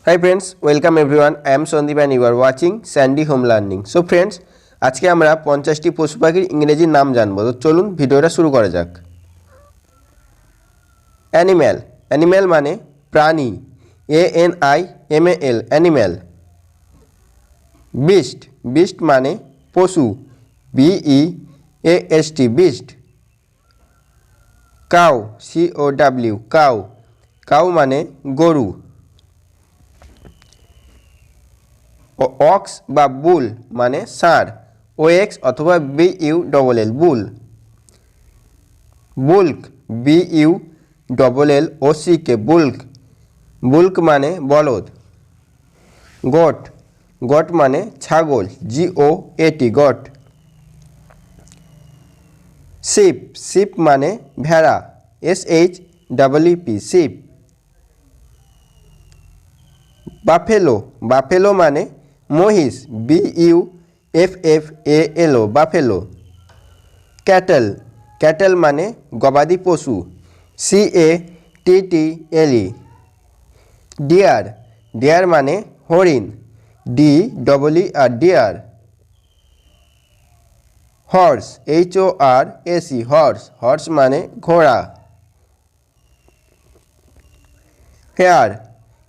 Hi friends, welcome everyone. I am Sandeep and you are watching Sandy Home Learning. So friends, আজকে আমরা 50টি পশু পাখির ইংরেজি নাম জানব। তো চলুন ভিডিওটা শুরু করা যাক। অ্যানিম্যাল, অ্যানিম্যাল মানে প্রাণী, ANIMAL, অ্যানিম্যাল। বিস্ট, বিস্ট মানে পশু, BEAST, beast. Cow, COW, cow, cow মানে গরু। অক্স বা বুল মানে ষাঁড়, OX অথবা BULL, বুল। বুল্ক, BULLOCK, বুল্ক, বুল্ক মানে বলদ। গোট, গোট মানে ছাগল, GOAT, গোট। শিপ, শিপ মানে ভেড়া, SHEEP, শিপ। বাফেলো, বাফেলো মানে মহিষ, BUFFALO, বাফেলো। ক্যাটেল, ক্যাটেল মানে গবাদি পশু, CATTLE। ডিয়ার, ডিয়ার মানে হরিণ, DEER, deer. Horse, HORSE, horse, horse মানে ঘোড়া। হেয়ার,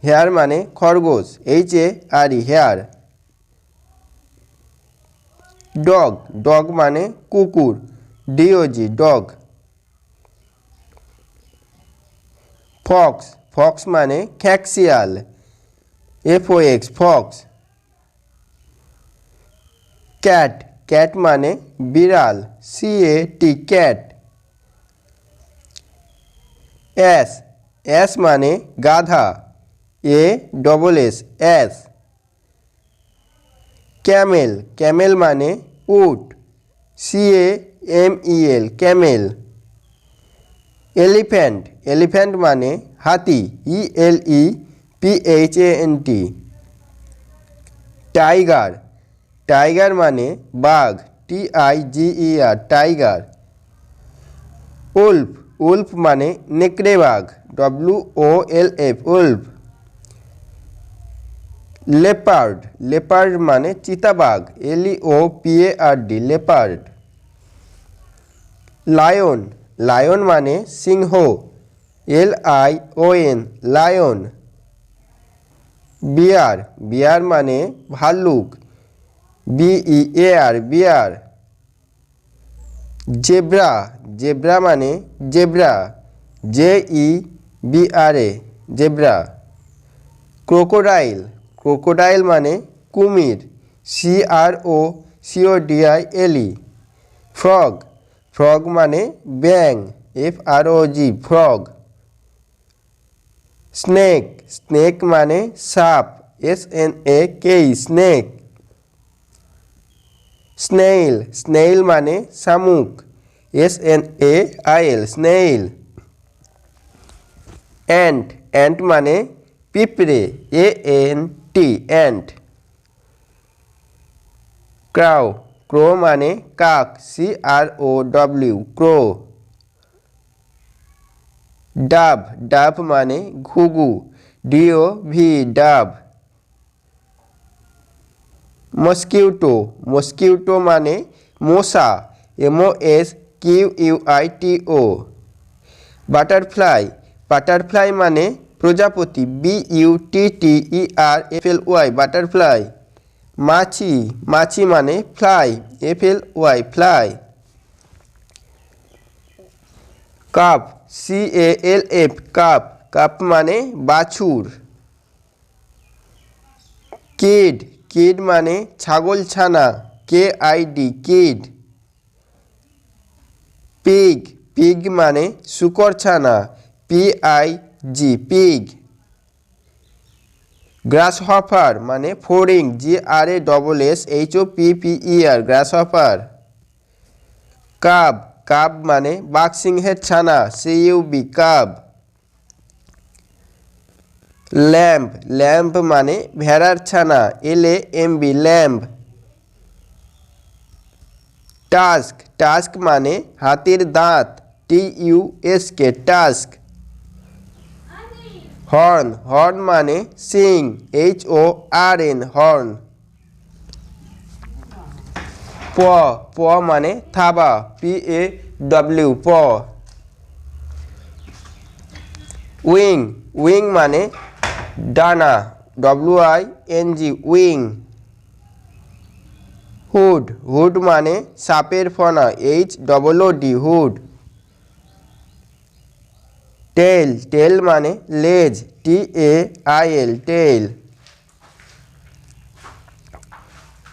হেয়ার মানে খরগোশ, HARE, হেয়ার। ডগ, ডগ মানে কুকুর, DOG, ডগ। ফক্স, ফক্স মানে খ্যাঁকশিয়াল, FOX, ফক্স। ক্যাট, ক্যাট মানে বিড়াল, CAT, ক্যাট। অ্যাস, অ্যাস মানে গাধা, ASS, অ্যাস। ক্যামেল, ক্যামেল মানে উট, CAMEL, ক্যামেল। এলিফ্যান্ট, এলিফ্যান্ট মানে হাতি, ELEPHANT। টাইগার, টাইগার মানে বাঘ, TIGER, টাইগার। উল্ফ, উল্ফ মানে নেকড়ে বাঘ, WOLF, উল্ফ। লেপার্ড, লেপার্ড মানে চিতাবাঘ, LEOPARD, লেপার্ড। লায়ন, লায়ন মানে সিংহ, LION, লায়ন। বিয়ার, বিয়ার মানে ভাল্লুক, BEAR, বিয়ার। জেব্রা, জেব্রা মানে zebra, JEBRA, zebra. Crocodile, crocodile মানে কুমির, CROCODILE। ফ্রগ, ফ্রগ মানে ব্যাঙ, FROG, ফ্রগ। স্নেক, স্নেক মানে সাপ, SNAK, স্নেক। স্নেইল, স্নেইল মানে শামুক, SNAIL, স্নেইল। অ্যান্ট, অ্যান্ট মানে পিঁপড়ে, ANT, অ্যান্ট। ক্রাউ, ক্রো মানে কাক, CROW, ক্রো। ডাব, ডাব মানে ঘুঘু, DOV, ডাব। মস্কিউটো, মস্কিউটো মানে মশা, MOSQUITO। বাটারফ্লাই, বাটারফ্লাই মানে প্রজাপতি, BUTTERFLY, বাটারফ্লাই। মাছি, মাছি মানে fly, FLY, fly. Cup, CALF, cup, cup মানে বাছুর। কিড, কিড মানে ছাগল ছানা, KID, কিড। পিগ, পিগ মানে শূকর ছানা, PIG, পিগ। গ্রাসহপার মানে ফড়িং, GRASSHOPPER, গ্রাসহপার। কাব, কাব মানে বাঘসিংহের ছানা, CUB, কাব। ল্যাম্ব, ল্যাম্ব মানে ভেড়ার ছানা, LAMB, ল্যাম্ব। টাস্ক, টাস্ক মানে হাতির দাঁত, TUSK, টাস্ক। হর্ন, হর্ন মানে সিং, HORN, হর্ন। প, প মানে থাবা, PAW, প। উইং, উইং মানে ডানা, WING, উইং। হুড, হুড মানে সাপের ফনা, HOOD, হুড। টেল, টেল মানে লেজ, TAIL, টেল।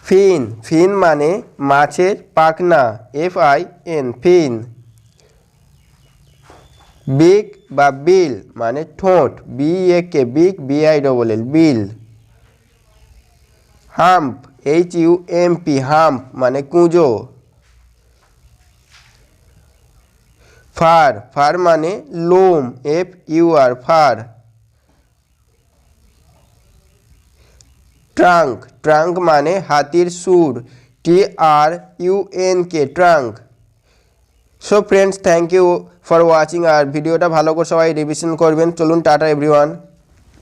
ফিন, ফিন মানে মাছের পাখনা, FIN, ফিন। বিক বা বিল মানে ঠোঁট, BAK, বিক, BILL, বিল। হাম্প, HUMP, হাম্প মানে কুঁজো। ফার, ফার মানে লোম, FUR, ফার। ট্রাঙ্ক, ট্রাঙ্ক মানে হাতির সুর, TRUNK, trunk. So friends, thank you for watching. আর ভিডিওটা ভালো করে সবাই রিভিশন করবেন। চলুন, টাটা এভরিওয়ান।